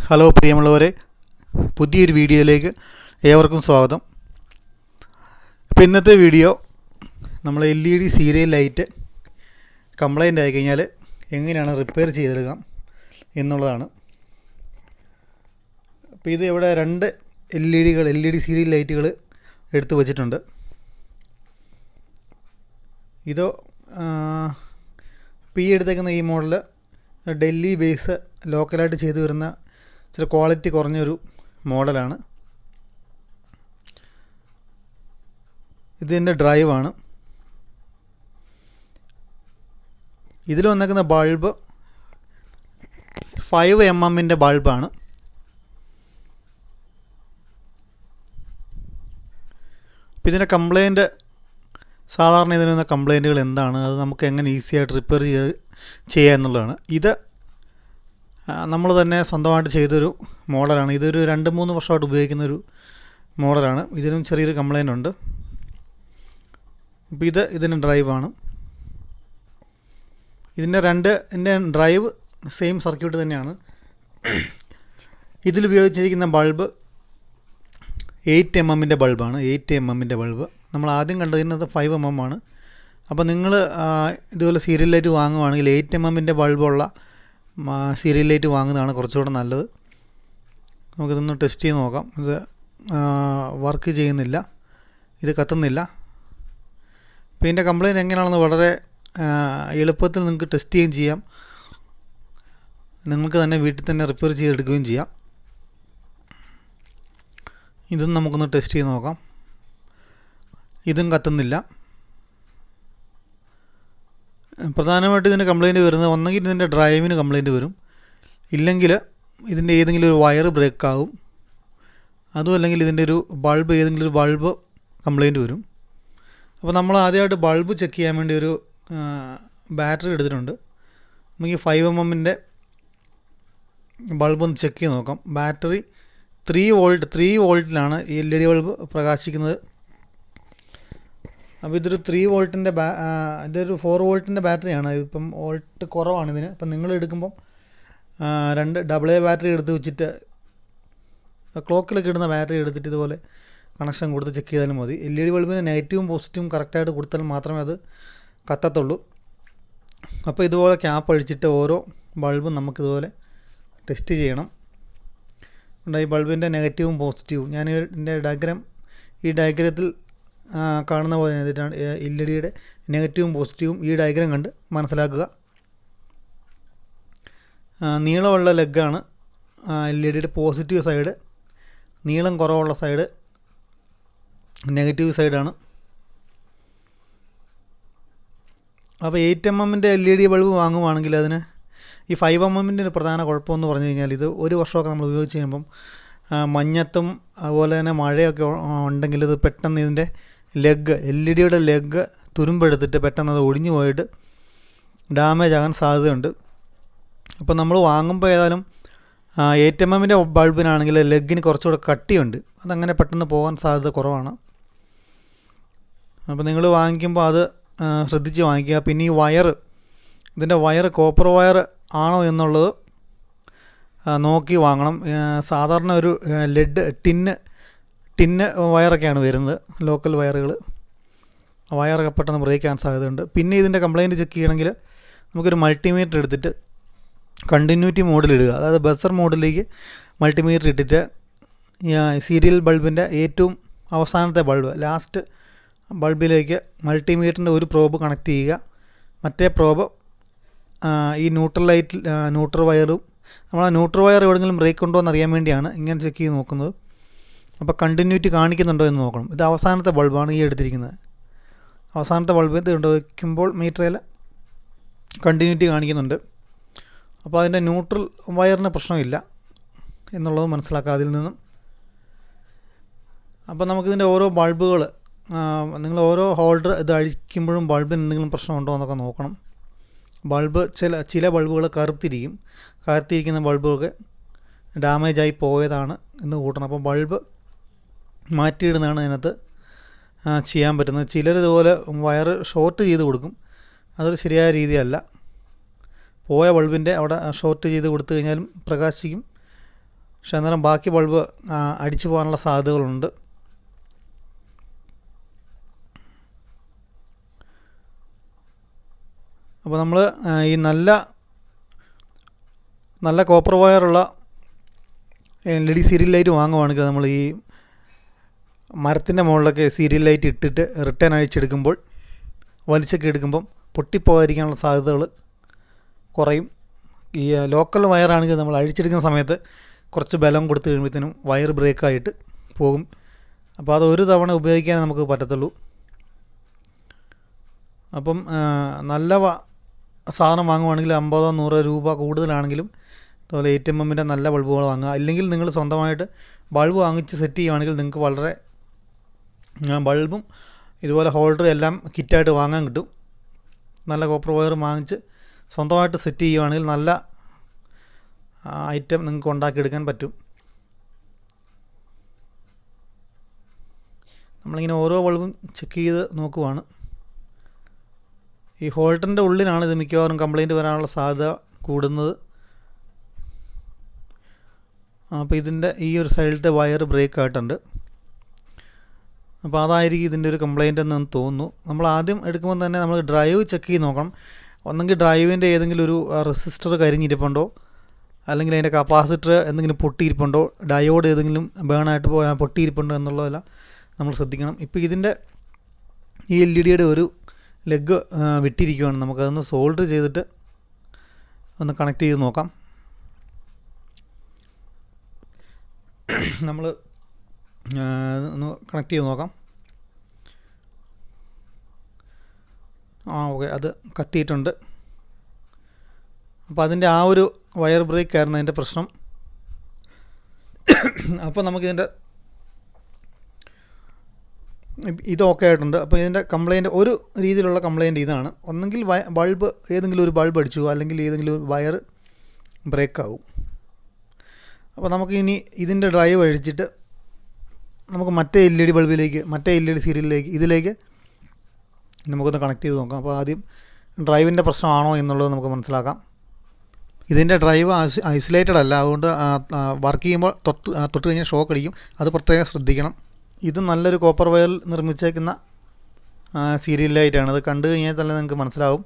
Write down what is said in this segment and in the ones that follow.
Hello പ്രിയമുള്ളവരെ, പുതിയൊരു വീഡിയോയിലേക്ക് ഏവർക്കും സ്വാഗതം. അപ്പോൾ ഇന്നത്തെ വീഡിയോ നമ്മൾ LED സീരിയൽ ലൈറ്റ് കംപ്ലൈൻ്റ് ആയി കഴിഞ്ഞാൽ എങ്ങനെയാണ് റിപ്പയർ ചെയ്തെടുക്കാം എന്നുള്ളതാണ്. അപ്പോൾ ഇത് ഇവിടെ രണ്ട് LED സീരിയൽ ലൈറ്റുകൾ എടുത്തു വച്ചിട്ടുണ്ട്. ഇതോ ഇപ്പോൾ ഈ എടുത്തേക്കുന്ന ഈ മോഡൽ ഡൽഹി ബേസ് ലോക്കലായിട്ട് ചെയ്തു വരുന്ന ഇച്ചിരി ക്വാളിറ്റി കുറഞ്ഞൊരു മോഡലാണ്. ഇതിൻ്റെ ഡ്രൈവാണ്. ഇതിൽ വന്നേക്കുന്ന ബൾബ് 5mm ബൾബാണ്. അപ്പോൾ ഇതിൻ്റെ കംപ്ലൈൻറ്റ്, സാധാരണ ഇതിന് വന്ന കംപ്ലൈൻറ്റുകൾ എന്താണ്, അത് നമുക്ക് എങ്ങനെ ഈസി ആയിട്ട് റിപ്പയർ ചെയ്യുക എന്നുള്ളതാണ്. ഇത് നമ്മൾ തന്നെ സ്വന്തമായിട്ട് ചെയ്തൊരു മോഡലാണ്. ഇതൊരു 2-3 വർഷമായിട്ട് ഉപയോഗിക്കുന്നൊരു മോഡലാണ്. ഇതിനും ചെറിയൊരു കംപ്ലൈൻ്റ് ഉണ്ട്. ഇപ്പോൾ ഇതിൻ്റെ ഡ്രൈവാണ്. ഇതിൻ്റെ ഡ്രൈവ് സെയിം സർക്യൂട്ട് തന്നെയാണ്. ഇതിൽ ഉപയോഗിച്ചിരിക്കുന്ന ബൾബ് 8mm ബൾബാണ്. 8mm bulb. നമ്മൾ ആദ്യം കണ്ടതിനകത്ത് 5mm ആണ്. അപ്പോൾ നിങ്ങൾ ഇതുപോലെ സീരിയൽ ലൈറ്റ് വാങ്ങുവാണെങ്കിൽ 8mm ബൾബുള്ള സീരിയൽ ലൈറ്റ് വാങ്ങുന്നതാണ് കുറച്ചുകൂടെ നല്ലത്. നമുക്കിതൊന്ന് ടെസ്റ്റ് ചെയ്ത് നോക്കാം. ഇത് വർക്ക് ചെയ്യുന്നില്ല, ഇത് കത്തുന്നില്ല. അപ്പോൾ ഇതിൻ്റെ കംപ്ലൈൻറ്റ് എങ്ങനെയാണെന്ന് വളരെ എളുപ്പത്തിൽ നിങ്ങൾക്ക് ടെസ്റ്റ് ചെയ്യുകയും ചെയ്യാം. നിങ്ങൾക്ക് തന്നെ വീട്ടിൽ തന്നെ റിപ്പയർ ചെയ്തെടുക്കുകയും ചെയ്യാം. ഇതും നമുക്കൊന്ന് ടെസ്റ്റ് ചെയ്ത് നോക്കാം. ഇതും കത്തുന്നില്ല. പ്രധാനമായിട്ട് ഇതിൻ്റെ കംപ്ലൈൻറ്റ് വരുന്നത് ഒന്നെങ്കിൽ ഇതിൻ്റെ ഡ്രൈവിന് കംപ്ലൈൻറ്റ് വരും, ഇല്ലെങ്കിൽ ഇതിൻ്റെ ഏതെങ്കിലും ഒരു വയർ ബ്രേക്ക് ആവും, അതും അല്ലെങ്കിൽ ഇതിൻ്റെ ഒരു ഏതെങ്കിലും ഒരു ബൾബ് കംപ്ലൈൻറ്റ് വരും. അപ്പോൾ നമ്മൾ ആദ്യമായിട്ട് ബൾബ് ചെക്ക് ചെയ്യാൻ വേണ്ടി ഒരു ബാറ്ററി എടുത്തിട്ടുണ്ട്. നമുക്ക് 5mm ബൾബ് ഒന്ന് ചെക്ക് ചെയ്ത് നോക്കാം. ബാറ്ററി 3 വോൾട്ടിലാണ് ഈ LED ബൾബ് പ്രകാശിക്കുന്നത്. അപ്പോൾ ഇതൊരു 3 വോൾട്ടിൻ്റെ ഇതൊരു 4 വോൾട്ടിൻ്റെ ബാറ്ററിയാണ്. ഇപ്പം വോൾട്ട് കുറവാണ് ഇതിന്. അപ്പം നിങ്ങൾ എടുക്കുമ്പം 2 AA ബാറ്ററി എടുത്ത് വെച്ചിട്ട് ക്ലോക്കിലൊക്കെ ഇടുന്ന ബാറ്ററി എടുത്തിട്ട് ഇതുപോലെ കണക്ഷൻ കൊടുത്ത് ചെക്ക് ചെയ്താലും മതി. LED ബൾബിന് നെഗറ്റീവും പോസിറ്റീവും കറക്റ്റായിട്ട് കൊടുത്താൽ മാത്രമേ അത് കത്തത്തുള്ളൂ. അപ്പോൾ ഇതുപോലെ ക്യാപ്പ് അഴിച്ചിട്ട് ഓരോ ബൾബും നമുക്കിതുപോലെ ടെസ്റ്റ് ചെയ്യണം. ഈ ബൾബിൻ്റെ നെഗറ്റീവും പോസിറ്റീവും ഞാൻ ഇതിൻ്റെ ഈ ഡയഗ്രത്തിൽ കാണുന്ന പോലെ ചെയ്തിട്ടാണ് LED നെഗറ്റീവും പോസിറ്റീവും ഈ ഡയഗ്രം കണ്ട് മനസ്സിലാക്കുക. നീളമുള്ള ലെഗാണ് LED പോസിറ്റീവ് സൈഡ്, നീളം കുറവുള്ള സൈഡ് നെഗറ്റീവ് സൈഡാണ്. അപ്പോൾ 8mm LED ബൾബ് വാങ്ങുവാണെങ്കിൽ അതിന് ഈ 5mm ഒരു പ്രധാന കുഴപ്പമെന്ന് പറഞ്ഞു കഴിഞ്ഞാൽ ഇത് 1 വർഷമൊക്കെ നമ്മൾ ഉപയോഗിച്ച് കഴിയുമ്പം മഞ്ഞത്തും അതുപോലെ തന്നെ മഴയൊക്കെ ഉണ്ടെങ്കിൽ ഇത് പെട്ടെന്ന് ഇതിൻ്റെ LED ലെഗ് തുരുമ്പെടുത്തിട്ട് പെട്ടെന്ന് അത് ഒടിഞ്ഞു പോയിട്ട് ഡാമേജ് ആകാൻ സാധ്യതയുണ്ട്. അപ്പോൾ നമ്മൾ വാങ്ങുമ്പോൾ ഏതായാലും 8mm ബൾബിനാണെങ്കിൽ ലെഗിന് കുറച്ചുകൂടെ കട്ടിയുണ്ട്, അതങ്ങനെ പെട്ടെന്ന് പോകാൻ സാധ്യത കുറവാണ്. അപ്പോൾ നിങ്ങൾ വാങ്ങിക്കുമ്പോൾ അത് ശ്രദ്ധിച്ച് വാങ്ങിക്കുക. പിന്നെ ഈ ഇതിൻ്റെ വയർ കോപ്പർ വയർ ആണോ എന്നുള്ളത് നോക്കി വാങ്ങണം. സാധാരണ ഒരു ടിന്ന് വയറൊക്കെയാണ് വരുന്നത്, ലോക്കൽ വയറുകൾ. വയറൊക്കെ പെട്ടെന്ന് ബ്രേക്ക് ആകാൻ സാധ്യതയുണ്ട്. പിന്നെ ഇതിൻ്റെ കംപ്ലൈൻറ്റ് ചെക്ക് ചെയ്യണമെങ്കിൽ നമുക്കൊരു മൾട്ടിമീറ്റർ എടുത്തിട്ട് കണ്ടിന്യൂറ്റി മോഡിലിടുക. അതായത് ബസർ മോഡിലേക്ക് മൾട്ടിമീറ്റർ ഇട്ടിട്ട് സീരിയൽ ബൾബിൻ്റെ ഏറ്റവും അവസാനത്തെ ലാസ്റ്റ് ബൾബിലേക്ക് മൾട്ടിമീറ്ററിൻ്റെ ഒരു പ്രോബ് കണക്ട് ചെയ്യുക. മറ്റേ പ്രോബ് ഈ ന്യൂട്രൽ വയറും നമ്മൾ ആ ന്യൂട്രൽ വയർ എവിടെയെങ്കിലും ബ്രേക്ക് ഉണ്ടോ എന്ന് അറിയാൻ വേണ്ടിയാണ് ഇങ്ങനെ ചെക്ക് ചെയ്ത് നോക്കുന്നത്. അപ്പോൾ കണ്ടിന്യൂറ്റി കാണിക്കുന്നുണ്ടോ എന്ന് നോക്കണം. ഇത് അവസാനത്തെ ബൾബാണ് ഈ എടുത്തിരിക്കുന്നത്. അവസാനത്തെ ബൾബ് ഇത് വയ്ക്കുമ്പോൾ മീറ്ററിൽ കണ്ടിന്യൂറ്റി കാണിക്കുന്നുണ്ട്. അപ്പോൾ അതിൻ്റെ ന്യൂട്രൽ വയറിന് പ്രശ്നമില്ല എന്നുള്ളത് മനസ്സിലാക്കുക അതിൽ നിന്നും. അപ്പോൾ നമുക്കിതിൻ്റെ ഓരോ ബൾബുകൾ നിങ്ങൾ ഓരോ ഹോൾഡർ ഇത് അഴിക്കുമ്പോഴും ബൾബിന് എന്തെങ്കിലും പ്രശ്നമുണ്ടോ എന്നൊക്കെ നോക്കണം. ബൾബ് ചില ബൾബുകൾ കറുത്തിരിക്കുന്ന ബൾബുകളൊക്കെ ഡാമേജായി പോയതാണ് എന്ന് കൂട്ടണം. അപ്പോൾ ബൾബ് മാറ്റിയിടുന്നതാണ് അതിനകത്ത് ചെയ്യാൻ പറ്റുന്നത്. ചിലർ ഇതുപോലെ വയർ ഷോർട്ട് ചെയ്ത് കൊടുക്കും, അതൊരു ശരിയായ രീതിയല്ല. പോയ ബൾബിൻ്റെ അവിടെ ഷോർട്ട് ചെയ്ത് കൊടുത്തു കഴിഞ്ഞാലും പ്രകാശിക്കും, പക്ഷേ അന്നേരം ബാക്കി ബൾബ് അടിച്ചു പോകാനുള്ള സാധ്യതകളുണ്ട്. അപ്പോൾ നമ്മൾ ഈ നല്ല കോപ്പർ വയറുള്ള LED സീരിയൽ ലൈറ്റ് വാങ്ങുവാണെങ്കിൽ നമ്മൾ ഈ മരത്തിൻ്റെ മുകളിലൊക്കെ സീരിയൽ ലൈറ്റ് ഇട്ടിട്ട് റിട്ടേൺ അഴിച്ചെടുക്കുമ്പോൾ വലിച്ചൊക്കെ എടുക്കുമ്പം പൊട്ടിപ്പോകാതിരിക്കാനുള്ള സാധ്യതകൾ കുറയും. ഈ ലോക്കൽ വയറാണെങ്കിൽ നമ്മൾ അഴിച്ചെടുക്കുന്ന സമയത്ത് കുറച്ച് ബലം കൊടുത്തു കഴിയുമ്പോഴത്തേനും വയർ ബ്രേക്കായിട്ട് പോകും. അപ്പോൾ അത് ഒരു തവണ ഉപയോഗിക്കാൻ നമുക്ക് പറ്റത്തുള്ളൂ. അപ്പം നല്ല സാധനം വാങ്ങുവാണെങ്കിൽ 50-100 രൂപ കൂടുതലാണെങ്കിലും അതുപോലെ 8mm നല്ല ബൾബുകൾ വാങ്ങുക. അല്ലെങ്കിൽ നിങ്ങൾ സ്വന്തമായിട്ട് ബൾബ് വാങ്ങിച്ച് സെറ്റ് ചെയ്യുകയാണെങ്കിൽ നിങ്ങൾക്ക് വളരെ ബൾബും ഇതുപോലെ ഹോൾഡറും എല്ലാം കിറ്റായിട്ട് വാങ്ങാൻ കിട്ടും. നല്ല കോപ്പർ വയർ വാങ്ങിച്ച് സ്വന്തമായിട്ട് സെറ്റ് ചെയ്യുകയാണെങ്കിൽ നല്ല ഐറ്റം നിങ്ങൾക്ക് ഉണ്ടാക്കിയെടുക്കാൻ പറ്റും. നമ്മളിങ്ങനെ ഓരോ ബൾബും ചെക്ക് ചെയ്ത് നോക്കുവാണ്. ഈ ഹോൾഡറിൻ്റെ ഉള്ളിലാണ് ഇത് മിക്കവാറും കംപ്ലൈൻറ്റ് വരാനുള്ള സാധ്യത കൂടുന്നത്. അപ്പോൾ ഇതിൻ്റെ ഈ ഒരു സൈഡിലത്തെ വയർ ബ്രേക്ക് ആയിട്ടുണ്ട്. അപ്പോൾ അതായിരിക്കും ഇതിൻ്റെ ഒരു കംപ്ലൈൻ്റ് എന്ന് തോന്നുന്നു. നമ്മൾ ആദ്യം എടുക്കുമ്പോൾ തന്നെ നമ്മൾ ഡ്രൈവ് ചെക്ക് ചെയ്ത് നോക്കണം. ഒന്നെങ്കിൽ ഡ്രൈവിൻ്റെ ഏതെങ്കിലും ഒരു റെസിസ്റ്റർ കരിഞ്ഞിരിപ്പുണ്ടോ, അല്ലെങ്കിൽ അതിൻ്റെ കപ്പാസിറ്റർ എന്തെങ്കിലും പൊട്ടിയിരിപ്പുണ്ടോ, ഡയോഡ് ഏതെങ്കിലും ബേണായിട്ട് പൊട്ടിയിരിപ്പുണ്ടോ എന്നുള്ളതെല്ലാം നമ്മൾ ശ്രദ്ധിക്കണം. ഇപ്പോൾ ഇതിൻ്റെ ഈ LED ഒരു ലെഗ് വിട്ടിരിക്കുകയാണ്. നമുക്കതൊന്ന് സോൾഡർ ചെയ്തിട്ട് ഒന്ന് കണക്ട് ചെയ്ത് നോക്കാം. നമ്മൾ ഒന്ന് കണക്ട് ചെയ്ത് നോക്കാം. ഓക്കെ, അത് കത്തിയിട്ടുണ്ട്. അപ്പോൾ അതിൻ്റെ ആ ഒരു വയർ ബ്രേക്ക് ആയിരുന്നു അതിൻ്റെ പ്രശ്നം. അപ്പോൾ നമുക്കിതിൻ്റെ ഇതൊക്കെ ആയിട്ടുണ്ട്. അപ്പോൾ ഇതിൻ്റെ കംപ്ലൈൻറ്റ് ഒരു രീതിയിലുള്ള കംപ്ലൈൻറ്റ് ഇതാണ്. ഒന്നെങ്കിൽ ബൾബ് ഏതെങ്കിലും ഒരു ബൾബ് അടിച്ചു, അല്ലെങ്കിൽ ഏതെങ്കിലും ഒരു വയർ ബ്രേക്കാവും. അപ്പോൾ നമുക്ക് ഇനി ഇതിൻ്റെ ഡ്രൈവ് അഴിച്ചിട്ട് നമുക്ക് മറ്റേ LED ബൾബിലേക്ക്, മറ്റേ LED സീരിയലിലേക്ക്, ഇതിലേക്ക് നമുക്കൊന്ന് കണക്ട് ചെയ്ത് നോക്കാം. അപ്പോൾ ആദ്യം ഡ്രൈവിൻ്റെ പ്രശ്നമാണോ എന്നുള്ളത് നമുക്ക് മനസ്സിലാക്കാം. ഇതിൻ്റെ ഡ്രൈവ് ഐസൊലേറ്റഡ് അല്ല, അതുകൊണ്ട് വർക്ക് ചെയ്യുമ്പോൾ തൊട്ട് കഴിഞ്ഞാൽ ഷോക്ക് അടിക്കും. അത് പ്രത്യേകം ശ്രദ്ധിക്കണം. ഇത് നല്ലൊരു കോപ്പർ വയറിൽ നിർമ്മിച്ചേക്കുന്ന സീരിയൽ ലൈറ്റാണ്. അത് കണ്ടു കഴിഞ്ഞാൽ തന്നെ നിങ്ങൾക്ക് മനസ്സിലാവും.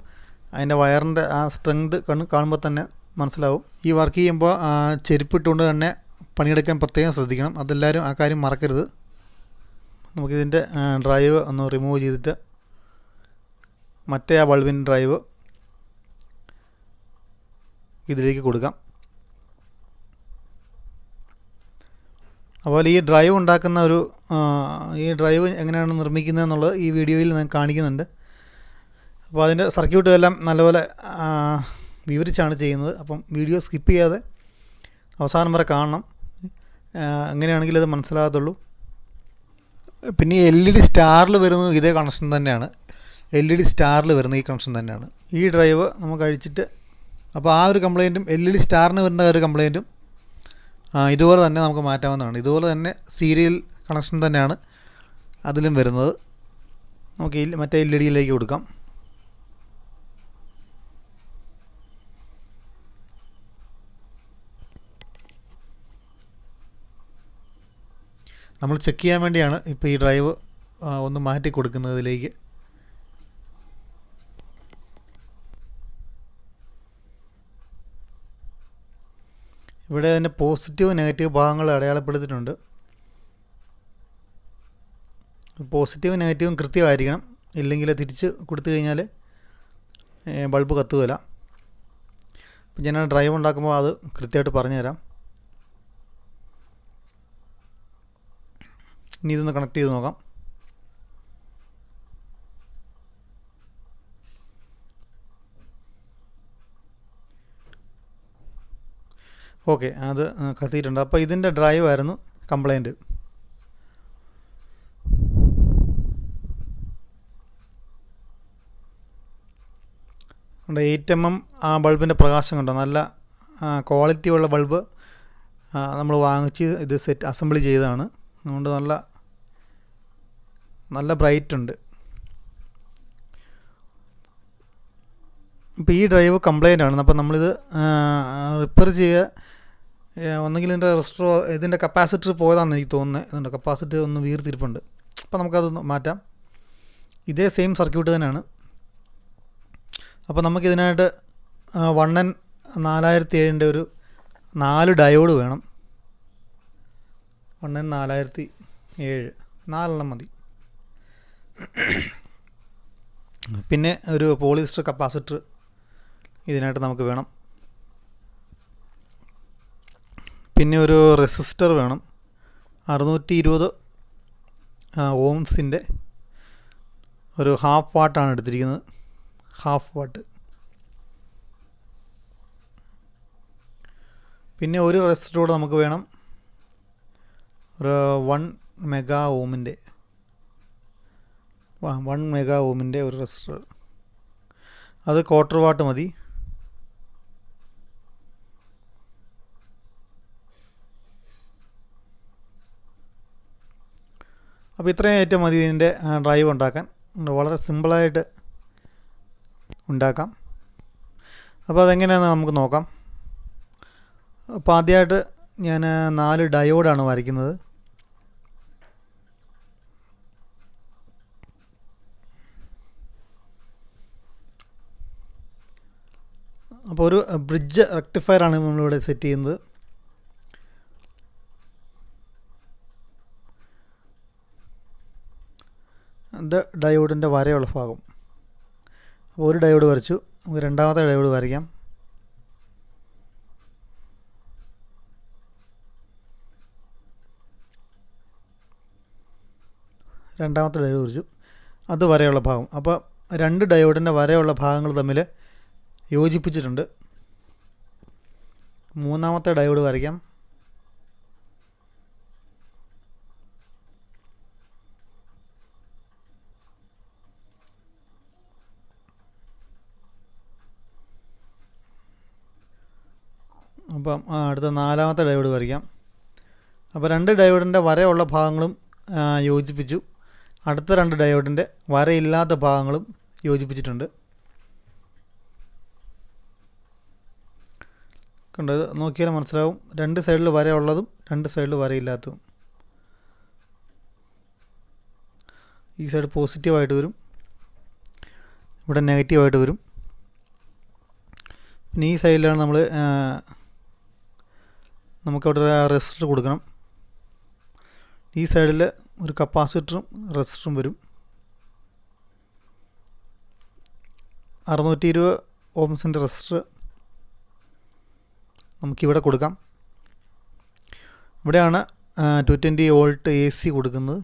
അതിൻ്റെ വയറിൻ്റെ ആ സ്ട്രെങ്ത് കാണുമ്പോൾ തന്നെ മനസ്സിലാവും. ഈ വർക്ക് ചെയ്യുമ്പോൾ ചെരുപ്പിട്ടുകൊണ്ട് തന്നെ പണിയെടുക്കാൻ പ്രത്യേകം ശ്രദ്ധിക്കണം. അതെല്ലാവരും ആ കാര്യം മറക്കരുത്. നമുക്കിതിൻ്റെ ഡ്രൈവ് ഒന്ന് റിമൂവ് ചെയ്തിട്ട് മറ്റേ ആ ബൾബിൻ്റെ ഡ്രൈവ് ഇതിലേക്ക് കൊടുക്കാം. അതുപോലെ ഈ ഡ്രൈവ് ഉണ്ടാക്കുന്ന ഈ ഡ്രൈവ് എങ്ങനെയാണ് നിർമ്മിക്കുന്നത് എന്നുള്ളത് ഈ വീഡിയോയിൽ ഞാൻ കാണിക്കുന്നുണ്ട്. അപ്പോൾ അതിൻ്റെ സർക്യൂട്ട് എല്ലാം നല്ലപോലെ വിവരിച്ചാണ് ചെയ്യുന്നത്. അപ്പം വീഡിയോ സ്കിപ്പ് ചെയ്യാതെ അവസാനം വരെ കാണണം. അങ്ങനെയാണെങ്കിൽ അത് മനസ്സിലാകത്തുള്ളൂ. പിന്നെ ഈ LED സ്റ്റാറിൽ വരുന്നത് ഇതേ കണക്ഷൻ തന്നെയാണ്. LED സ്റ്റാറിൽ വരുന്ന ഈ കണക്ഷൻ തന്നെയാണ്. ഈ ഡ്രൈവ് നമുക്ക് അഴിച്ചിട്ട്, അപ്പോൾ ആ ഒരു കംപ്ലൈൻറ്റും LED സ്റ്റാറിന് വരുന്ന ഒരു കംപ്ലൈൻറ്റും ഇതുപോലെ തന്നെ നമുക്ക് മാറ്റാവുന്നതാണ്. ഇതുപോലെ തന്നെ സീരിയൽ കണക്ഷൻ തന്നെയാണ് അതിലും വരുന്നത്. നമുക്ക് മറ്റേ LED കൊടുക്കാം. നമ്മൾ ചെക്ക് ചെയ്യാൻ വേണ്ടിയാണ് ഇപ്പോൾ ഈ ഡ്രൈവ് ഒന്ന് മാറ്റി കൊടുക്കുന്നതിലേക്ക്. ഇവിടെ അതിൻ്റെ പോസിറ്റീവ് നെഗറ്റീവ് ഭാഗങ്ങൾ അടയാളപ്പെടുത്തിയിട്ടുണ്ട്. പോസിറ്റീവ് നെഗറ്റീവും കൃത്യമായിരിക്കണം, ഇല്ലെങ്കിൽ തിരിച്ച് കൊടുത്തു കഴിഞ്ഞാൽ ബൾബ് കത്തുകയില്ല. അപ്പം ഞാൻ ഡ്രൈവ് ഉണ്ടാക്കുമ്പോൾ അത് കൃത്യമായിട്ട് പറഞ്ഞുതരാം. ഇനി ഇതൊന്ന് കണക്ട് ചെയ്ത് നോക്കാം. ഓക്കെ, അത് കത്തിയിട്ടുണ്ട്. അപ്പോൾ ഇതിൻ്റെ ഡ്രൈവ് ആയിരുന്നു കംപ്ലൈൻറ്റ്. ഉണ്ട് 8mm ആ ബൾബിൻ്റെ പ്രകാശം കണ്ടോ, നല്ല ക്വാളിറ്റി ഉള്ള ബൾബ് നമ്മൾ വാങ്ങിച്ച് ഇത് അസംബിളി ചെയ്തതാണ്. അതുകൊണ്ട് നല്ല ബ്രൈറ്റ് ഉണ്ട്. ഇപ്പോൾ ഈ ഡ്രൈവ് കംപ്ലൈൻ്റ് ആണ്. അപ്പോൾ നമ്മളിത് റിപ്പയർ ചെയ്യുക ഒന്നെങ്കിൽ ഇതിൻ്റെ റെസിസ്റ്ററോ ഇതിൻ്റെ കപ്പാസിറ്റർ പോയതാണെന്ന് എനിക്ക് തോന്നുന്നത്. ഇതിൻ്റെ കപ്പാസിറ്റർ ഒന്ന് വീർത്തിരിപ്പുണ്ട്. അപ്പോൾ നമുക്കത് മാറ്റാം. ഇതേ സെയിം സർക്യൂട്ട് തന്നെയാണ്. അപ്പോൾ നമുക്കിതിനായിട്ട് 1N4007 ഒരു 4 ഡയോഡ് വേണം. 1N4007 4 മതി. പിന്നെ ഒരു പോളിസ്റ്റർ കപ്പാസിറ്റർ ഇതിനായിട്ട് നമുക്ക് വേണം. പിന്നെ ഒരു റെസിസ്റ്റർ വേണം. 620 ഓംസിൻ്റെ ഒരു ഹാഫ് വാട്ടാണ് എടുത്തിരിക്കുന്നത്. Half what. പിന്നെ ഒരു റെസിസ്റ്റർ കൂടെ നമുക്ക് വേണം. ഒരു 1 മെഗാ ഓമിൻ്റെ 1 മെഗാ ഓമിൻ്റെ ഒരു റെസിസ്റ്റർ. അത് 1/4 വാട്ട് മതി. അപ്പോൾ ഇത്രയും ഐറ്റം മതി ഇതിൻ്റെ ഡ്രൈവ് ഉണ്ടാക്കാൻ. വളരെ സിമ്പിളായിട്ട് ഉണ്ടാക്കാം. അപ്പോൾ അതെങ്ങനെയാണെന്ന് നമുക്ക് നോക്കാം. അപ്പോൾ ആദ്യമായിട്ട് ഞാൻ 4 ഡയോഡാണ് വരയ്ക്കുന്നത്. അപ്പോൾ ഒരു ബ്രിഡ്ജ് റെക്ടിഫയറാണ് നമ്മളിവിടെ സെറ്റ് ചെയ്യുന്നത്. ഇത് ഡയോഡിൻ്റെ വരയുള്ള ഭാഗം. അപ്പോൾ ഒരു ഡയോഡ് വരച്ചു. നമുക്ക് രണ്ടാമത്തെ ഡയോഡ് വരയ്ക്കാം. രണ്ടാമത്തെ ഡയോഡ് വരച്ചു. അത് വരയുള്ള ഭാഗം. അപ്പോൾ 2 ഡയോഡിൻ്റെ വരയുള്ള ഭാഗങ്ങൾ തമ്മിൽ യോജിപ്പിച്ചിട്ടുണ്ട്. മൂന്നാമത്തെ ഡയോഡ് വരയ്ക്കാം. അപ്പം അടുത്ത 4-മത്തെ ഡയോഡ് വരയ്ക്കാം. അപ്പോൾ 2 ഡയോഡിൻ്റെ വരയുള്ള ഭാഗങ്ങളും യോജിപ്പിച്ചു. അടുത്ത 2 ഡയോഡിൻ്റെ വരയില്ലാത്ത ഭാഗങ്ങളും യോജിപ്പിച്ചിട്ടുണ്ട്. കണ്ടത് നോക്കിയാൽ മനസ്സിലാവും. 2 സൈഡിൽ വരയുള്ളതും 2 സൈഡിൽ വരയില്ലാത്തതും. ഈ സൈഡ് പോസിറ്റീവായിട്ട് വരും, ഇവിടെ നെഗറ്റീവായിട്ട് വരും. പിന്നെ ഈ സൈഡിലാണ് നമുക്കവിടെ റെസിസ്റ്റർ കൊടുക്കണം. ഈ സൈഡിൽ ഒരു കപ്പാസിറ്ററും റെസിസ്റ്ററും വരും. 620 ഓംസിൻ്റെ റെസിസ്റ്റർ നമുക്കിവിടെ കൊടുക്കാം. ഇവിടെയാണ് 220 വോൾട്ട് AC കൊടുക്കുന്നത്.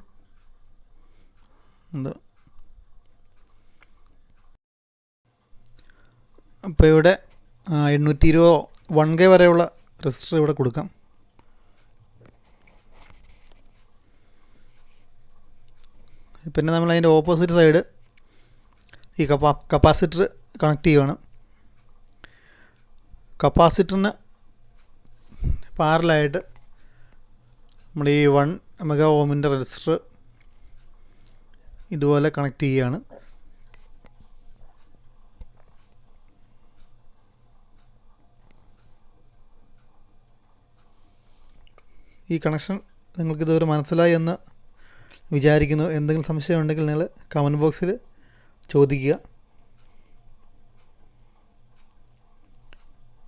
അപ്പോൾ ഇവിടെ 820 1K വരെയുള്ള റെസിസ്റ്റർ ഇവിടെ കൊടുക്കാം. പിന്നെ നമ്മൾ അതിൻ്റെ ഓപ്പോസിറ്റ് സൈഡ് ഈ കപ്പാസിറ്റർ കണക്ട് ചെയ്യുകയാണ്. കപ്പാസിറ്ററിന് പാരലായിട്ട് നമ്മൾ ഈ 1 മെഗാ ഓമിൻ്റെ റെസിസ്റ്റർ ഇതുപോലെ കണക്ട് ചെയ്യുകയാണ്. ഈ കണക്ഷൻ നിങ്ങൾക്കിതുവരെ മനസ്സിലായി എന്ന് വിചാരിക്കുന്നു. എന്തെങ്കിലും സംശയം ഉണ്ടെങ്കിൽ നിങ്ങൾ കമൻറ്റ് ബോക്സിൽ ചോദിക്കുക.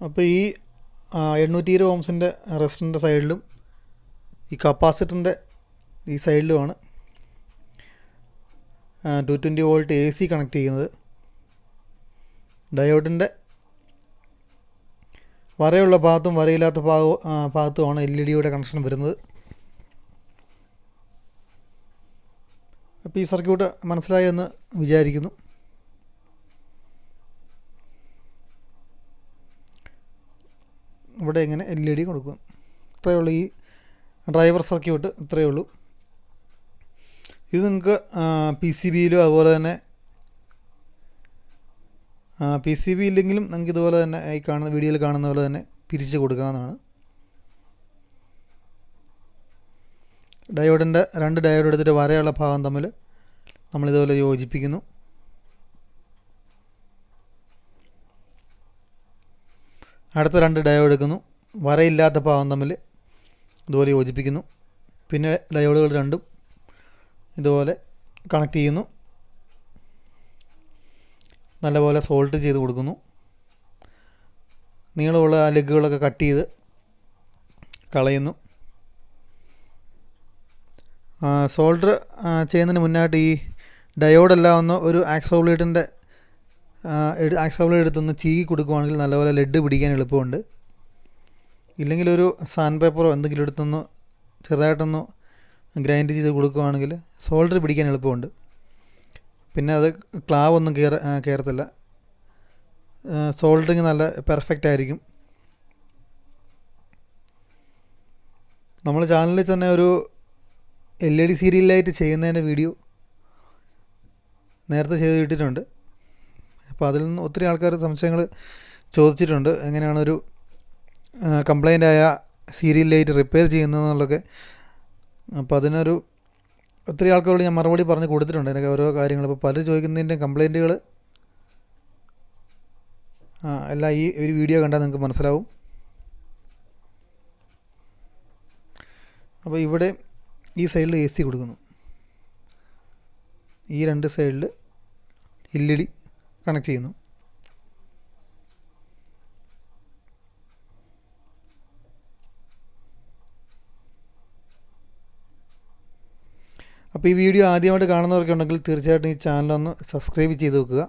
അപ്പോൾ ഈ 820 ഓംസിൻ്റെ റെസിസ്റ്ററിൻ്റെ സൈഡിലും ഈ കപ്പാസിറ്ററിൻ്റെ ഈ സൈഡിലുമാണ് 220 വോൾട്ട് AC കണക്ട് ചെയ്യുന്നത്. ഡയോഡിൻ്റെ വരയുള്ള ഭാഗത്തും വരയില്ലാത്ത ഭാഗത്തുമാണ് LED കണക്ഷൻ വരുന്നത്. അപ്പോൾ ഈ സർക്യൂട്ട് മനസ്സിലായി എന്ന് വിചാരിക്കുന്നു. ഇവിടെ ഇങ്ങനെ LED കൊടുക്കുക. ഇത്രയേ ഉള്ളൂ ഈ ഡ്രൈവർ സർക്യൂട്ട്. ഇത്രയേ ഉള്ളൂ. ഇത് നിങ്ങൾക്ക് PCBയിലും അതുപോലെ തന്നെ PCB ഇല്ലെങ്കിലും നിങ്ങൾക്ക് ഇതുപോലെ തന്നെ ഈ കാണുന്ന വീഡിയോയിൽ കാണുന്ന പോലെ തന്നെ പിരിച്ച് കൊടുക്കാവുന്നതാണ്. ഡയോഡിൻ്റെ 2 ഡയോഡ് എടുത്തിട്ട് വരയുള്ള ഭാഗം തമ്മിൽ നമ്മളിതുപോലെ യോജിപ്പിക്കുന്നു. അടുത്ത 2 ഡയോഡ് എടുക്കുന്നു. വരയില്ലാത്ത ഭാഗം തമ്മിൽ ഇതുപോലെ യോജിപ്പിക്കുന്നു. പിന്നെ ഡയോഡുകൾ രണ്ടും ഇതുപോലെ കണക്ട് ചെയ്യുന്നു. നല്ലപോലെ സോൾട്ട് ചെയ്ത് കൊടുക്കുന്നു. നീളമുള്ള ആ ലെഗുകളൊക്കെ കട്ട് ചെയ്ത് കളയുന്നു. സോൾഡർ ചെയ്യുന്നതിന് മുന്നായിട്ട് ഈ ഡയോഡെല്ലാം ഒന്ന് ഒരു ആക്സോബ്ലേഡിൻ്റെ ആക്സോബ്ലേഡ് എടുത്തൊന്ന് ചീകി കൊടുക്കുകയാണെങ്കിൽ നല്ലപോലെ ലെഡ് പിടിക്കാൻ എളുപ്പമുണ്ട്. ഇല്ലെങ്കിൽ ഒരു സാൻഡ് പേപ്പറോ എന്തെങ്കിലും എടുത്തൊന്ന് ചെറുതായിട്ടൊന്ന് ഗ്രൈൻഡ് ചെയ്ത് കൊടുക്കുകയാണെങ്കിൽ സോൾഡർ പിടിക്കാൻ എളുപ്പമുണ്ട്. പിന്നെ അത് ക്ലാവൊന്നും കയറത്തില്ല. സോൾഡറിങ് നല്ല പെർഫെക്റ്റ് ആയിരിക്കും. നമ്മൾ ചാനലിൽ തന്നെ ഒരു LED സീരിയൽ ലൈറ്റ് ചെയ്യുന്നതിൻ്റെ വീഡിയോ നേരത്തെ ചെയ്ത് ഇട്ടിട്ടുണ്ട്. അപ്പോൾ അതിൽ നിന്ന് ഒത്തിരി ആൾക്കാർ സംശയങ്ങൾ ചോദിച്ചിട്ടുണ്ട്, എങ്ങനെയാണ് ഒരു കംപ്ലൈൻ്റ് ആയ സീരിയൽ ലൈറ്റ് റിപ്പയർ ചെയ്യുന്നതെന്നുള്ളതൊക്കെ. അപ്പോൾ അതിനൊരു ഒത്തിരി ആൾക്കാരോട് ഞാൻ മറുപടി പറഞ്ഞ് കൊടുത്തിട്ടുണ്ട് അതിനൊക്കെ ഓരോ കാര്യങ്ങൾ. അപ്പോൾ പലരും ചോദിക്കുന്നതിൻ്റെ കംപ്ലൈൻറ്റുകൾ എല്ലാം ഈ ഒരു വീഡിയോ കണ്ടാൽ നിങ്ങൾക്ക് മനസ്സിലാവും. അപ്പോൾ ഇവിടെ ഈ സൈഡിൽ AC കൊടുക്കുന്നു. ഈ രണ്ട് സൈഡിൽ LED കണക്ട് ചെയ്യുന്നു. അപ്പോൾ ഈ വീഡിയോ ആദ്യമായിട്ട് കാണുന്നവർക്കുണ്ടെങ്കിൽ തീർച്ചയായിട്ടും ഈ ചാനലൊന്ന് സബ്സ്ക്രൈബ് ചെയ്ത് വെക്കുക.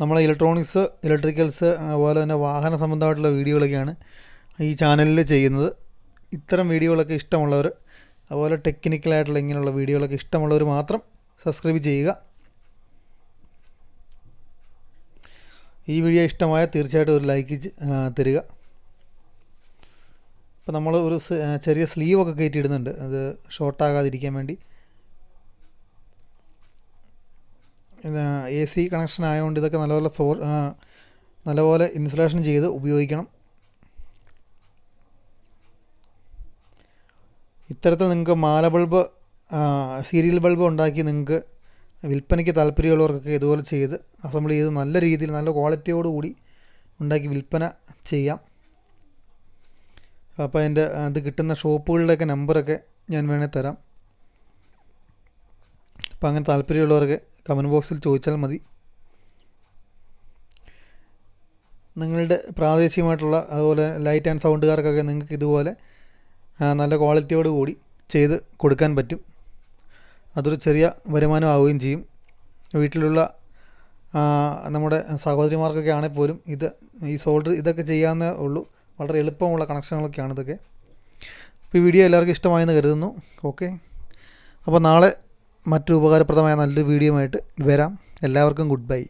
നമ്മൾ ഇലക്ട്രോണിക്സ്, ഇലക്ട്രിക്കൽസ്, അതുപോലെ തന്നെ വാഹന സംബന്ധമായിട്ടുള്ള വീഡിയോകളൊക്കെയാണ് ഈ ചാനലിൽ ചെയ്യുന്നത്. ഇത്തരം വീഡിയോകളൊക്കെ ഇഷ്ടമുള്ളവർ, അതുപോലെ ടെക്നിക്കലായിട്ടുള്ള ഇങ്ങനെയുള്ള വീഡിയോകളൊക്കെ ഇഷ്ടമുള്ളവർ മാത്രം സബ്സ്ക്രൈബ് ചെയ്യുക. ഈ വീഡിയോ ഇഷ്ടമായ തീർച്ചയായിട്ടും ഒരു ലൈക്ക് തരിക. ഇപ്പോൾ നമ്മൾ ഒരു ചെറിയ സ്ലീവൊക്കെ കയറ്റിയിടുന്നുണ്ട്, അത് ഷോർട്ടാകാതിരിക്കാൻ വേണ്ടി. AC കണക്ഷൻ ആയതുകൊണ്ട് ഇതൊക്കെ നല്ലപോലെ ഇൻസുലേഷൻ ചെയ്ത് ഉപയോഗിക്കണം. ഇത്തരത്തിൽ നിങ്ങൾക്ക് മാല ബൾബ്, സീരിയൽ ബൾബ് ഉണ്ടാക്കി നിങ്ങൾക്ക് വിൽപ്പനയ്ക്ക് താല്പര്യമുള്ളവർക്കൊക്കെ ഇതുപോലെ ചെയ്ത് അസംബിൾ ചെയ്ത് നല്ല രീതിയിൽ നല്ല ക്വാളിറ്റിയോടുകൂടി ഉണ്ടാക്കി വിൽപ്പന ചെയ്യാം. അപ്പോൾ അതിൻ്റെ അത് കിട്ടുന്ന ഷോപ്പുകളുടെയൊക്കെ നമ്പറൊക്കെ ഞാൻ വേണേൽ തരാം. അപ്പോൾ അങ്ങനെ താല്പര്യമുള്ളവർക്ക് കമൻറ്റ് ബോക്സിൽ ചോദിച്ചാൽ മതി. നിങ്ങളുടെ പ്രാദേശികമായിട്ടുള്ള അതുപോലെ ലൈറ്റ് ആൻഡ് സൗണ്ടുകാർക്കൊക്കെ നിങ്ങൾക്ക് ഇതുപോലെ നല്ല ക്വാളിറ്റിയോട് കൂടി ചെയ്ത് കൊടുക്കാൻ പറ്റും. അതൊരു ചെറിയ വരുമാനം ആവുകയും ചെയ്യും. വീട്ടിലുള്ള നമ്മുടെ സഹോദരിമാർക്കൊക്കെ ആണെങ്കിൽ പോലും ഈ സോൾഡർ ഇതൊക്കെ ചെയ്യാവുന്നേ ഉള്ളൂ. വളരെ എളുപ്പമുള്ള കണക്ഷനുകളൊക്കെയാണ് ഇതൊക്കെ. അപ്പോൾ ഈ വീഡിയോ എല്ലാവർക്കും ഇഷ്ടമായെന്ന് കരുതുന്നു. ഓക്കെ, അപ്പോൾ നാളെ മറ്റൊരു ഉപകാരപ്രദമായ നല്ലൊരു വീഡിയോ ആയിട്ട് വരാം. എല്ലാവർക്കും ഗുഡ് ബൈ.